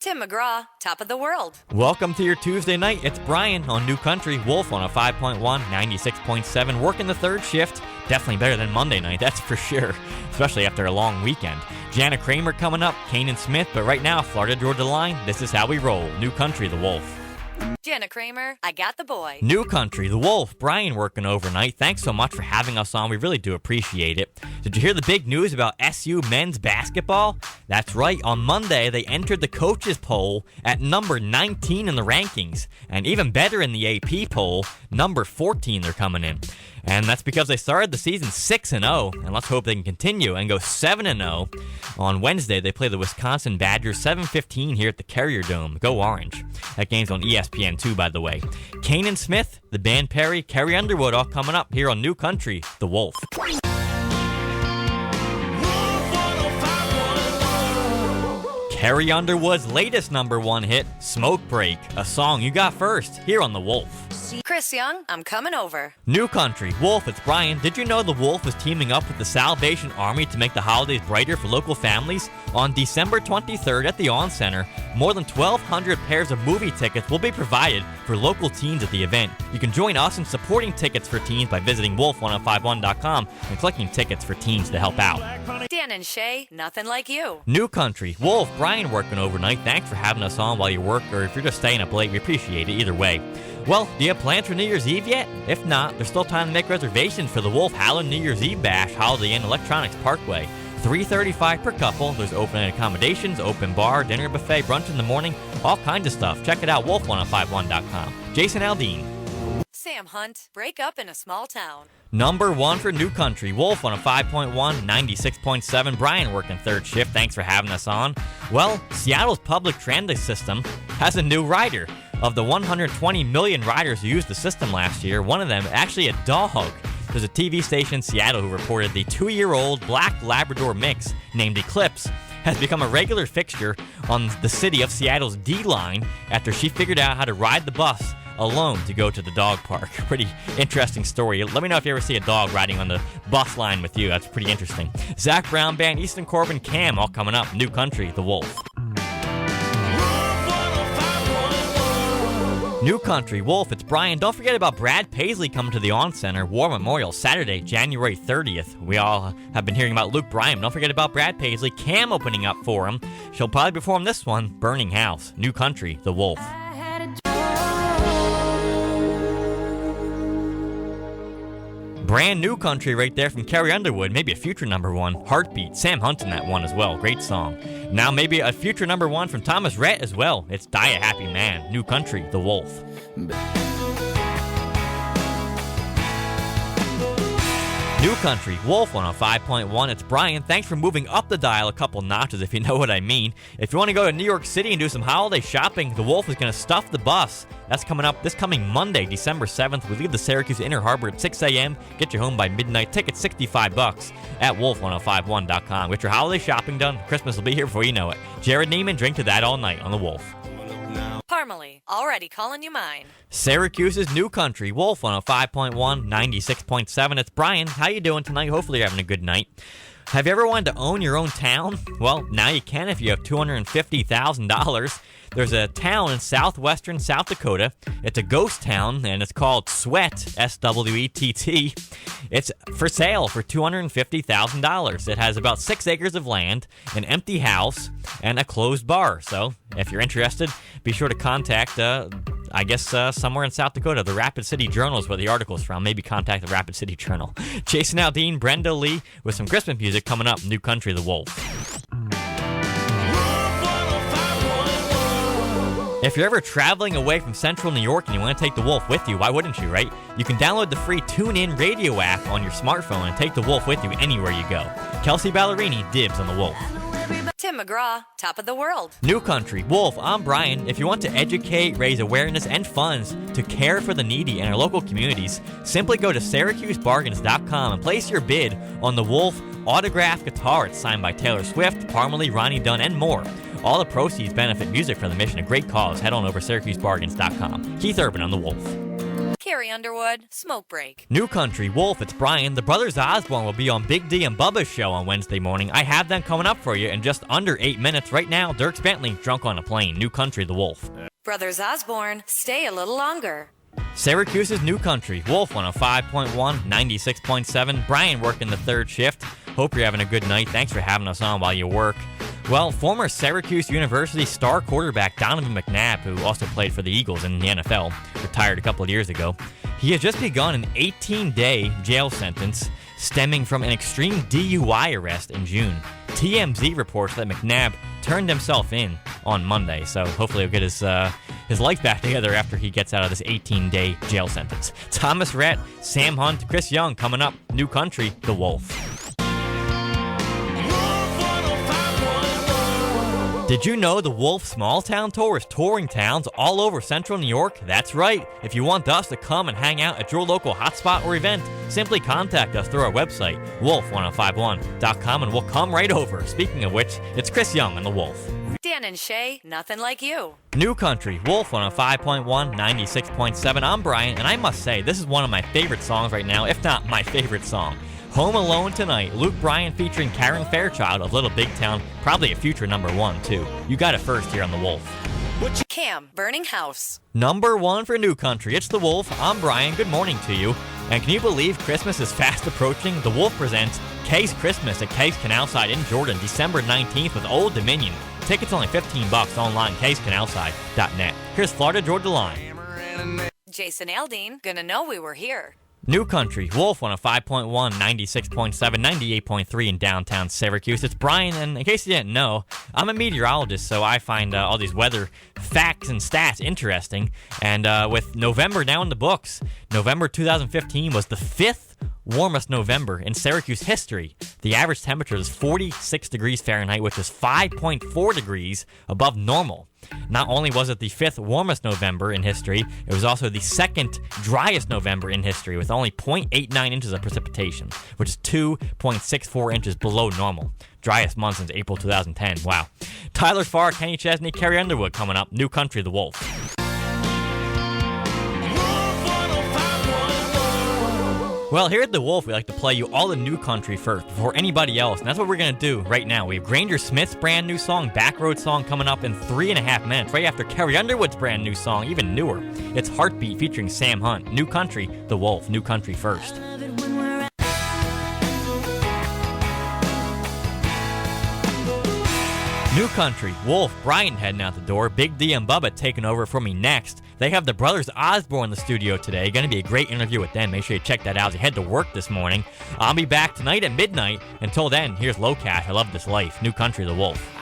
Tim McGraw, top of the world. Welcome to your Tuesday night. It's Brian on New Country, Wolf on a 5.1, 96.7, working the third shift. Definitely better than Monday night, that's for sure, especially after a long weekend. Jana Kramer coming up, Kanan Smith, but right now, Florida Georgia Line, this is how we roll. New Country, the Wolf. Jana Kramer, I got the boy. New Country, the Wolf, Brian working overnight. Thanks so much for having us on. We really do appreciate it. Did you hear the big news about SU men's basketball? That's right. On Monday, they entered the coaches poll at number 19 in the rankings. And even better in the AP poll, number 14 they're coming in. And that's because they started the season 6-0, and let's hope they can continue and go 7-0. On Wednesday, they play the Wisconsin Badgers 7:15 here at the Carrier Dome. Go Orange. That game's on ESPN2, by the way. Kanan Smith, the band Perry, Carrie Underwood, all coming up here on New Country, the Wolf. Carrie Underwood's latest number one hit, Smoke Break, a song you got first here on the Wolf. Chris Young, I'm coming over. New Country, Wolf, it's Brian. Did you know the Wolf is teaming up with the Salvation Army to make the holidays brighter for local families? On December 23rd at the On Center, more than 1,200 pairs of movie tickets will be provided for local teens at the event. You can join us in supporting tickets for teens by visiting wolf1051.com and clicking tickets for teens to help out. Dan and Shay, nothing like you. New Country, Wolf, Brian working overnight. Thanks for having us on while you work, or if you're just staying up late, we appreciate it either way. Well, do you have plans for New Year's Eve yet? If not, there's still time to make reservations for the Wolf Howland New Year's Eve Bash Holiday Inn Electronics Parkway. $335 per couple. There's open accommodations, open bar, dinner buffet, brunch in the morning, all kinds of stuff. Check it out, wolf1051.com. Jason Aldean. Sam Hunt, break up in a small town. Number one for New Country, Wolf on a 5.1, 96.7. Brian working third shift. Thanks for having us on. Well, Seattle's public transit system has a new rider. Of the 120 million riders who used the system last year, one of them actually a dog. There's a TV station in Seattle who reported the 2-year-old black Labrador mix named Eclipse has become a regular fixture on the city of Seattle's D-Line after she figured out how to ride the bus alone to go to the dog park. Pretty interesting story. Let me know if you ever see a dog riding on the bus line with you. That's pretty interesting. Zach Brown Band, Easton Corbin, Cam, all coming up. New Country, the Wolf. New Country, Wolf, it's Brian. Don't forget about Brad Paisley coming to the On Center War Memorial Saturday, January 30th. We all have been hearing about Luke Bryan. Don't forget about Brad Paisley. Cam opening up for him. She'll probably perform this one, Burning House. New Country, the Wolf. Brand new country right there from Carrie Underwood, maybe a future number one. Heartbeat, Sam Hunt in that one as well, great song. Now maybe a future number one from Thomas Rhett as well. It's Die a Happy Man, New Country, the Wolf. New Country, Wolf on a 5.1. It's Brian. Thanks for moving up the dial a couple notches, if you know what I mean. If you want to go to New York City and do some holiday shopping, the Wolf is going to stuff the bus. That's coming up this coming Monday, December 7th. We leave the Syracuse Inner Harbor at 6 a.m. Get you home by midnight. Tickets $65 at wolf1051.com. Get your holiday shopping done. Christmas will be here before you know it. Jared Neiman, drink to that all night on the Wolf. Parmalee, already calling you mine. Syracuse's New Country, Wolf on a 5.1, 96.7. It's Brian. How you doing tonight? Hopefully you're having a good night. Have you ever wanted to own your own town? Well, now you can if you have $250,000. There's a town in southwestern South Dakota. It's a ghost town, and it's called Swett, S-W-E-T-T. It's for sale for $250,000. It has about 6 acres of land, an empty house, and a closed bar. So if you're interested, be sure to contact, somewhere in South Dakota. The Rapid City Journal is where the article's from. Maybe contact the Rapid City Journal. Jason Aldean, Brenda Lee, with some Christmas music coming up. New Country, the Wolf. If you're ever traveling away from central New York and you want to take the Wolf with you, why wouldn't you, right? You can download the free TuneIn radio app on your smartphone and take the Wolf with you anywhere you go. Kelsey Ballerini, dibs on the Wolf. Tim McGraw, top of the world. New Country, Wolf, I'm Brian. If you want to educate, raise awareness, and funds to care for the needy in our local communities, simply go to SyracuseBargains.com and place your bid on the Wolf autographed guitar. It's signed by Taylor Swift, Parmalee, Ronnie Dunn, and more. All the proceeds benefit music for the mission. A great cause. Head on over SyracuseBargains.com. Keith Urban on the Wolf. Carrie Underwood, Smoke Break. New Country, Wolf, it's Brian. The Brothers Osborne will be on Big D and Bubba's show on Wednesday morning. I have them coming up for you in just under 8 minutes. Right now, Dierks Bentley, Drunk on a Plane. New Country, The Wolf. Brothers Osborne, stay a little longer. Syracuse's New Country, Wolf 105.1, 96.7. Brian working the third shift. Hope you're having a good night. Thanks for having us on while you work. Well, former Syracuse University star quarterback Donovan McNabb, who also played for the Eagles in the NFL, retired a couple of years ago. He has just begun an 18-day jail sentence stemming from an extreme DUI arrest in June. TMZ reports that McNabb turned himself in on Monday, so hopefully he'll get his life back together after he gets out of this 18-day jail sentence. Thomas Rhett, Sam Hunt, Chris Young coming up. New Country, The Wolf. Did you know the Wolf Small Town Tour is touring towns all over central New York? That's right. If you want us to come and hang out at your local hotspot or event, simply contact us through our website, wolf1051.com, and we'll come right over. Speaking of which, it's Chris Young and the Wolf. Dan and Shay, nothing like you. New Country, Wolf 105.1, 96.7. I'm Brian, and I must say, this is one of my favorite songs right now, if not my favorite song. Home Alone Tonight, Luke Bryan featuring Karen Fairchild of Little Big Town, probably a future number one, too. You got it first here on The Wolf. Cam, Burning House. Number one for New Country, it's The Wolf. I'm Brian, good morning to you. And can you believe Christmas is fast approaching? The Wolf presents Kay's Christmas at Kay's Canalside in Jordan, December 19th with Old Dominion. Tickets only $15 online, kayscanalside.net. Here's Florida Georgia Line. Jason Aldean, gonna know we were here. New Country, Wolf 105.1, 96.7, 98.3 in downtown Syracuse. It's Brian, and in case you didn't know, I'm a meteorologist, so I find all these weather facts and stats interesting. And with November now in the books, November 2015 was the 5th warmest November in Syracuse history. The average temperature is 46 degrees Fahrenheit, which is 5.4 degrees above normal. Not only was it the 5th warmest November in history, it was also the 2nd driest November in history with only 0.89 inches of precipitation, which is 2.64 inches below normal. Driest month since April 2010. Wow. Tyler Farr, Kenny Chesney, Carrie Underwood coming up. New Country, The Wolf. Well, here at The Wolf, we like to play you all the New Country first before anybody else, and that's what we're going to do right now. We have Granger Smith's brand new song, Backroad Song, coming up in 3.5 minutes, right after Carrie Underwood's brand new song, even newer. It's Heartbeat featuring Sam Hunt. New Country, The Wolf. New Country first. New Country, Wolf, Brian heading out the door, Big D and Bubba taking over for me next. They have the Brothers Osborne in the studio today. Going to be a great interview with them. Make sure you check that out as you head to work this morning. I'll be back tonight at midnight. Until then, here's Low Cash, I Love This Life. New Country, The Wolf.